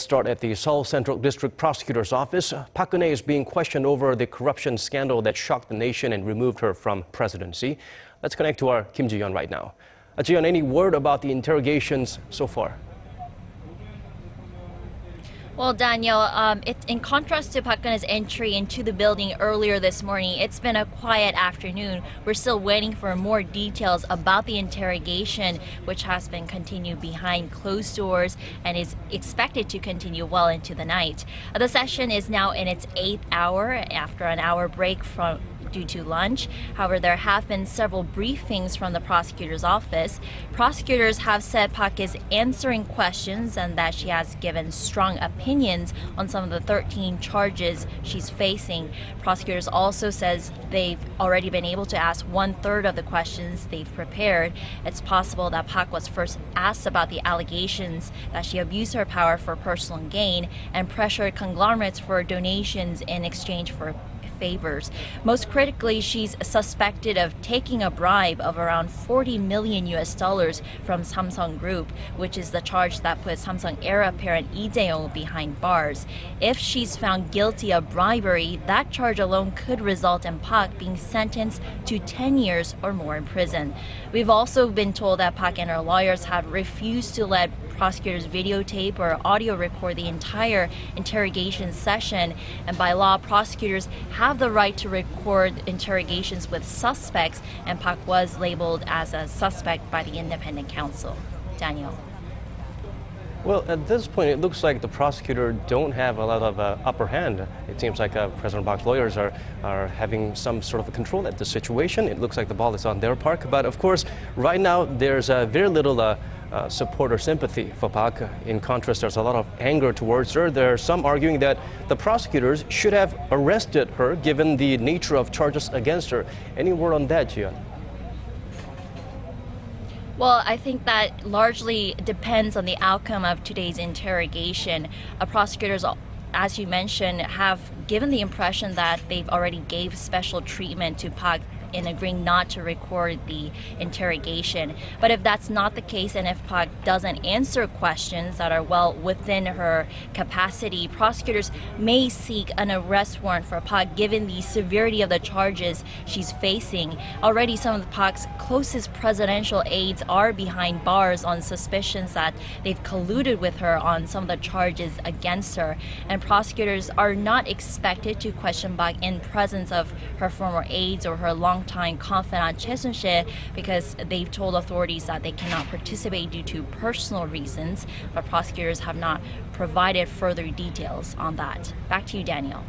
Let's start at the Seoul Central District Prosecutor's Office. Park Geun-hye is being questioned over the corruption scandal that shocked the nation and removed her from presidency. Let's connect to our Kim Ji-yeon right now. Ji-yeon, any word about the interrogations so far? Well, Daniel, in contrast to Park Geun-hye's entry into the building earlier this morning, it's been a quiet afternoon. We're still waiting for more details about the interrogation, which has been continued behind closed doors and is expected to continue well into the night. The session is now in its 8th hour after an hour break due to lunch. However, there have been several briefings from the prosecutor's office. Prosecutors have said Park is answering questions and that she has given strong opinions on some of the 13 charges she's facing. Prosecutors also says they've already been able to ask 1/3 of the questions they've prepared. It's possible that Park was first asked about the allegations that she abused her power for personal gain and pressured conglomerates for donations in exchange for favors. Most critically, she's suspected of taking a bribe of around $40 million from Samsung Group, which is the charge that puts Samsung era parent Lee Jae-yong behind bars. If she's found guilty of bribery, that charge alone could result in Park being sentenced to 10 years or more in prison. We've also been told that Park and her lawyers have refused to let prosecutors videotape or audio record the entire interrogation session, and by law, prosecutors have the right to record interrogations with suspects, and Park was labeled as a suspect by the independent counsel. Daniel. Well, at this point, it looks like the prosecutor don't have a lot of upper hand. It seems like President Park's lawyers are having some sort of a control at the situation. It looks like the ball is on their park. But of course, right now, there's very little support or sympathy for Park. In contrast, there's a lot of anger towards her. There are some arguing that the prosecutors should have arrested her given the nature of charges against her. Any word on that, Ji-yeon? Well, I think that largely depends on the outcome of today's interrogation. Prosecutors, as you mentioned, have given the impression that they've already gave special treatment to Park in agreeing not to record the interrogation. But if that's not the case, and if Park doesn't answer questions that are well within her capacity, prosecutors may seek an arrest warrant for Park given the severity of the charges she's facing. Already some of Park's closest presidential aides are behind bars on suspicions that they've colluded with her on some of the charges against her. And prosecutors are not expected to question Park in presence of her former aides or her longtime confidant Choi Soon-sil, because they've told authorities that they cannot participate due to personal reasons, but prosecutors have not provided further details on that. Back to you, Daniel.